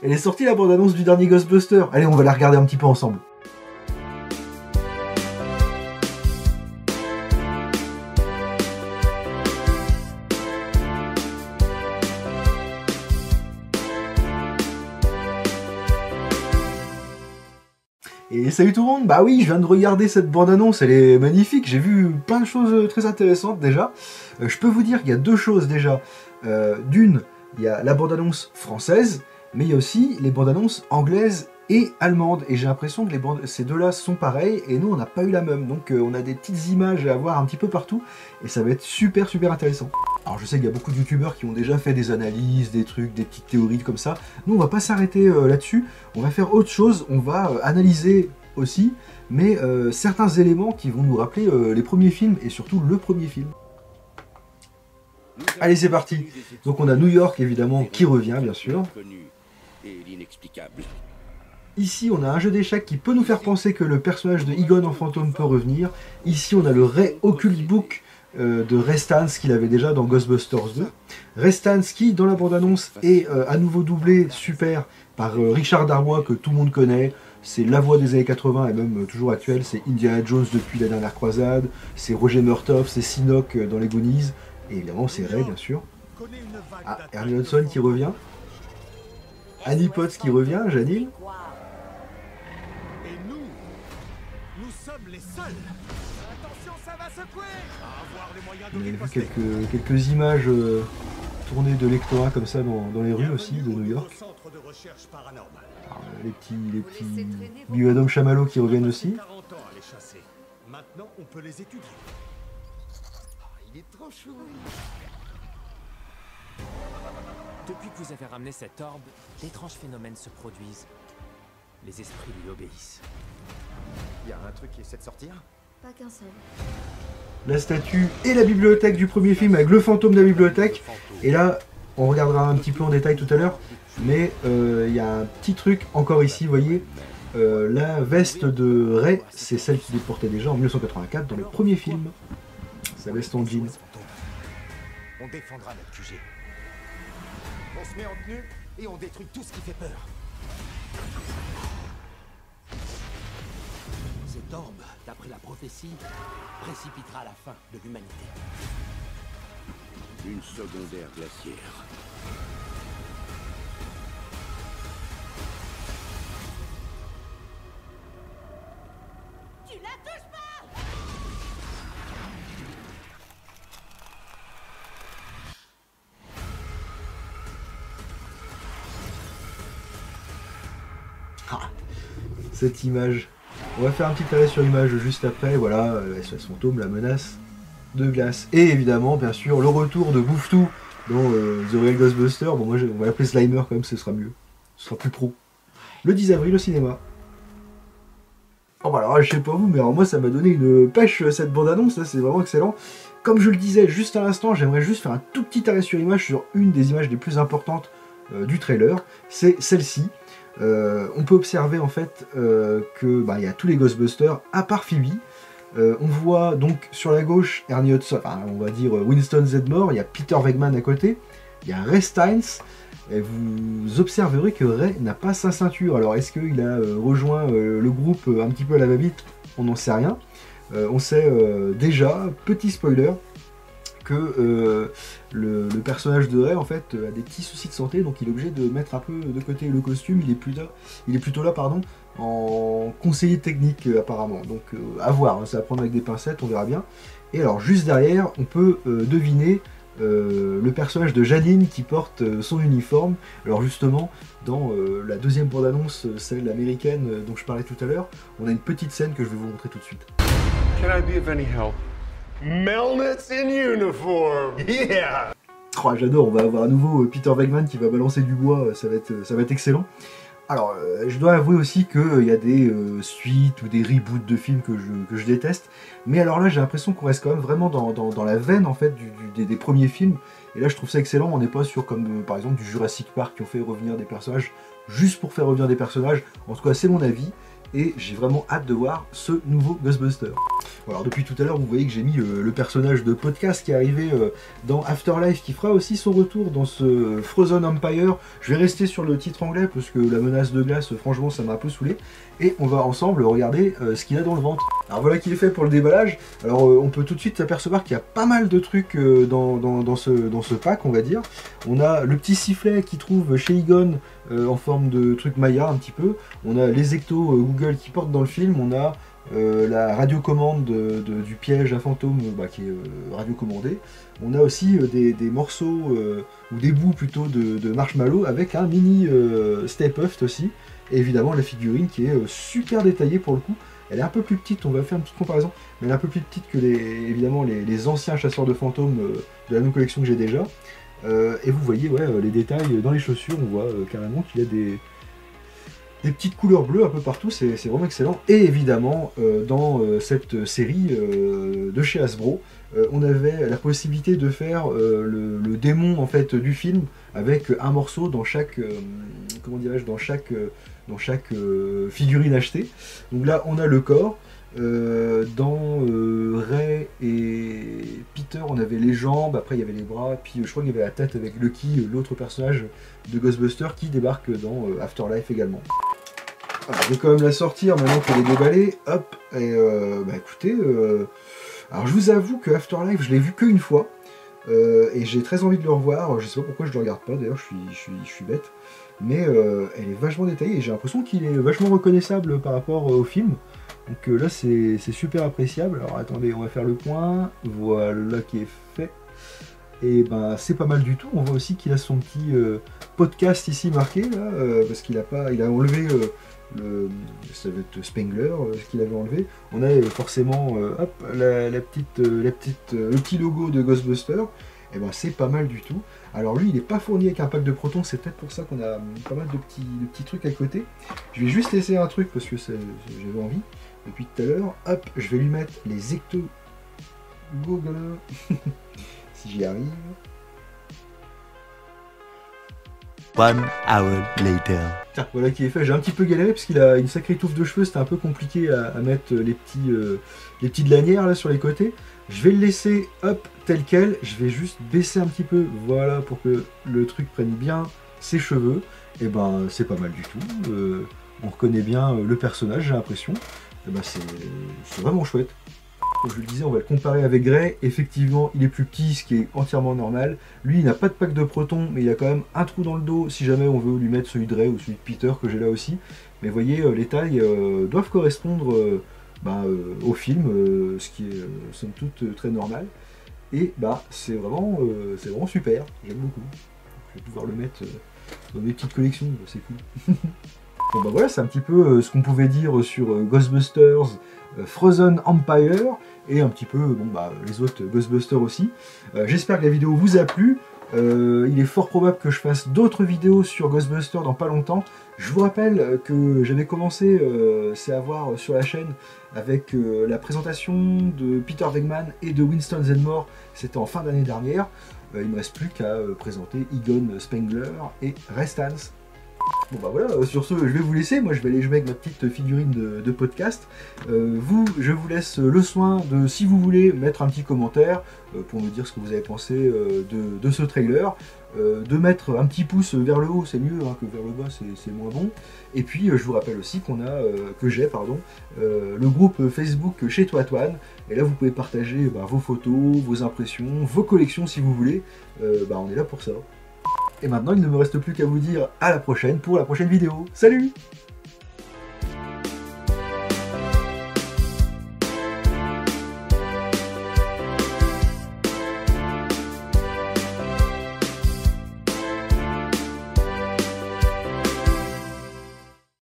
Elle est sortie la bande-annonce du dernier Ghostbuster. Allez, on va la regarder un petit peu ensemble. Et salut tout le monde, bah oui, je viens de regarder cette bande-annonce, elle est magnifique, j'ai vu plein de choses très intéressantes déjà. Je peux vous dire qu'il y a deux choses déjà. D'une, il y a la bande-annonce française, mais il y a aussi les bandes-annonces anglaises et allemandes. Et j'ai l'impression que ces deux-là sont pareilles, et nous on n'a pas eu la même. Donc on a des petites images à voir un petit peu partout, et ça va être super intéressant. Alors je sais qu'il y a beaucoup de youtubeurs qui ont déjà fait des analyses, des trucs, des petites théories comme ça. Nous on va pas s'arrêter là-dessus, on va faire autre chose, on va analyser aussi, mais certains éléments qui vont nous rappeler les premiers films, et surtout le premier film. Allez c'est parti. Donc on a New York évidemment qui revient bien sûr. Ici on a un jeu d'échecs qui peut nous faire penser que le personnage de Egon en fantôme peut revenir. Ici on a le Ray Occult Book de Ray Stantz qu'il avait déjà dans Ghostbusters 2. Ray Stantz qui dans la bande-annonce est à nouveau doublé super par Richard Darbois que tout le monde connaît. C'est la voix des années 80 et même toujours actuelle, c'est Indiana Jones depuis la dernière croisade, c'est Roger Murtaugh, c'est Sinoc dans les Goonies, et évidemment c'est Ray bien sûr. Ah, Ernie Hudson qui revient. Annie Potts qui revient, Janine. Et nous sommes les seuls. Attention, ça va secouer. On avait vu quelques images tournées de lectorat comme ça dans les rues aussi de New York. Alors, les petits Bill Chamallow qui reviennent aussi. Maintenant, on peut les étudier. Il est trop chou. Depuis que vous avez ramené cet orbe, d'étranges phénomènes se produisent. Les esprits lui obéissent. Il y a un truc qui essaie de sortir? Pas qu'un seul. La statue et la bibliothèque du premier film avec le fantôme de la bibliothèque. Et là, on regardera un petit peu en détail tout à l'heure. Mais il y a un petit truc encore ici, vous voyez. La veste de Ray, c'est celle qu'il portait déjà en 1984 dans le premier film. Sa veste en jean. On défendra notre QG. On se met en tenue et on détruit tout ce qui fait peur. Cet orbe, d'après la prophétie, précipitera la fin de l'humanité. Une secondaire glaciaire. Tu la touches pas! Ah, cette image. On va faire un petit arrêt sur l'image juste après. Voilà, SOS Fantôme, la menace de glace. Et évidemment, bien sûr, le retour de Bouffe-Tout dans The Real Ghostbuster. Bon, moi, on va l'appeler Slimer quand même, ce sera mieux. Ce sera plus pro. Le 10 avril au cinéma. Oh, bah alors, je sais pas vous, mais alors moi, ça m'a donné une pêche cette bande-annonce. Là, c'est vraiment excellent. Comme je le disais juste à l'instant, j'aimerais juste faire un tout petit arrêt sur image sur une des images les plus importantes du trailer. C'est celle-ci. On peut observer en fait que y a tous les Ghostbusters à part Phoebe. On voit donc sur la gauche Ernie Hudson, enfin, on va dire Winston Zeddemore, il y a Peter Venkman à côté, il y a Ray Stantz, et vous observerez que Ray n'a pas sa ceinture. Alors est-ce qu'il a rejoint le groupe un petit peu à la va-vite? On n'en sait rien. On sait déjà, petit spoiler, que le personnage de Ray en fait a des petits soucis de santé, donc il est obligé de mettre un peu de côté le costume. Il est plutôt là en conseiller technique apparemment, donc à voir, hein, ça va prendre avec des pincettes, on verra bien. Et alors juste derrière on peut deviner le personnage de Janine qui porte son uniforme. Alors justement dans la deuxième bande-annonce, celle américaine dont je parlais tout à l'heure, on a une petite scène que je vais vous montrer tout de suite. Can I be of any help? Melnitz in uniform! Yeah! Oh, j'adore, on va avoir à nouveau Peter Venkman qui va balancer du bois, ça va être excellent. Alors, je dois avouer aussi qu'il y a des suites ou des reboots de films que je déteste, mais alors là j'ai l'impression qu'on reste quand même vraiment dans la veine en fait des premiers films, Et là je trouve ça excellent, on n'est pas sur comme par exemple du Jurassic Park qui ont fait revenir des personnages juste pour faire revenir des personnages, en tout cas c'est mon avis, et j'ai vraiment hâte de voir ce nouveau Ghostbuster. Alors depuis tout à l'heure vous voyez que j'ai mis le personnage de Podcast qui est arrivé dans Afterlife, qui fera aussi son retour dans ce Frozen Empire. Je vais rester sur le titre anglais parce que la menace de glace franchement ça m'a un peu saoulé, et on va ensemble regarder ce qu'il a dans le ventre. Alors voilà qui est fait pour le déballage. Alors on peut tout de suite s'apercevoir qu'il y a pas mal de trucs dans ce pack, on va dire. On a le petit sifflet qui trouve chez Egon en forme de truc Maya un petit peu. On a les ectos Google qui portent dans le film. On a la radiocommande du piège à fantôme qui est radiocommandé. On a aussi des morceaux ou des bouts plutôt de marshmallow avec un mini Stay Puft aussi. Et évidemment la figurine qui est super détaillée pour le coup. Elle est un peu plus petite, on va faire une petite comparaison, mais elle est un peu plus petite que évidemment les anciens chasseurs de fantômes de la même collection que j'ai déjà. Et vous voyez les détails dans les chaussures, on voit carrément qu'il y a des petites couleurs bleues un peu partout, c'est vraiment excellent. Et évidemment, dans cette série de chez Hasbro, on avait la possibilité de faire le démon en fait du film avec un morceau dans chaque, comment dirais-je, dans chaque figurine achetée. Donc là, on a le corps. Dans Ray et Peter, on avait les jambes, après il y avait les bras, puis je crois qu'il y avait la tête avec Lucky, l'autre personnage de Ghostbusters qui débarque dans Afterlife également. Alors, je vais quand même la sortir maintenant qu'elle est déballée. Hop, et écoutez, alors je vous avoue que Afterlife, je l'ai vu qu'une fois, et j'ai très envie de le revoir. Je sais pas pourquoi je le regarde pas, d'ailleurs, je suis bête, mais elle est vachement détaillée et j'ai l'impression qu'il est vachement reconnaissable par rapport au film. Donc là c'est super appréciable. Alors attendez, on va faire le point, voilà qui est fait. Et ben c'est pas mal du tout. On voit aussi qu'il a son petit podcast ici marqué là, parce qu'il a enlevé ça va être Spengler ce qu'il avait enlevé. On a forcément hop, le petit logo de Ghostbusters. Et ben c'est pas mal du tout. Alors lui il n'est pas fourni avec un pack de protons, c'est peut-être pour ça qu'on a pas mal de petits trucs à côté. Je vais juste laisser un truc parce que j'avais envie depuis tout à l'heure. Hop, je vais lui mettre les ectos Google si j'y arrive. 1 hour later. Tiens, voilà qui est fait. J'ai un petit peu galéré parce qu'il a une sacrée touffe de cheveux, c'était un peu compliqué à mettre les petites lanières là sur les côtés. Je vais le laisser hop tel quel, je vais juste baisser un petit peu, voilà, pour que le truc prenne bien ses cheveux. Et ben c'est pas mal du tout. On reconnaît bien le personnage, j'ai l'impression. Et ben c'est vraiment chouette. Comme je le disais, on va le comparer avec Gray. Effectivement, il est plus petit, ce qui est entièrement normal. Lui, il n'a pas de pack de protons, mais il a quand même un trou dans le dos si jamais on veut lui mettre celui de Gray ou celui de Peter que j'ai là aussi. Mais vous voyez, les tailles doivent correspondre au film, ce qui est somme toute très normal. Et c'est vraiment super, j'aime beaucoup. Je vais pouvoir le mettre dans mes petites collections, c'est cool. Bon voilà, c'est un petit peu ce qu'on pouvait dire sur Ghostbusters, Frozen Empire, et un petit peu les autres Ghostbusters aussi. J'espère que la vidéo vous a plu. Il est fort probable que je fasse d'autres vidéos sur Ghostbusters dans pas longtemps. Je vous rappelle que j'avais commencé, c'est à voir sur la chaîne, avec la présentation de Peter Venkman et de Winston Zeddemore. C'était en fin d'année dernière. Il ne me reste plus qu'à présenter Egon Spengler et Ray Stantz. Bon voilà, sur ce, je vais vous laisser. Moi, je vais aller jouer avec ma petite figurine de podcast. Je vous laisse le soin de, si vous voulez, mettre un petit commentaire pour me dire ce que vous avez pensé de ce trailer. De mettre un petit pouce vers le haut, c'est mieux que vers le bas, c'est moins bon. Et puis, je vous rappelle aussi que j'ai le groupe Facebook Chez Toi Toine. Et là, vous pouvez partager vos photos, vos impressions, vos collections si vous voulez. On est là pour ça. Et maintenant, il ne me reste plus qu'à vous dire à la prochaine pour la prochaine vidéo. Salut!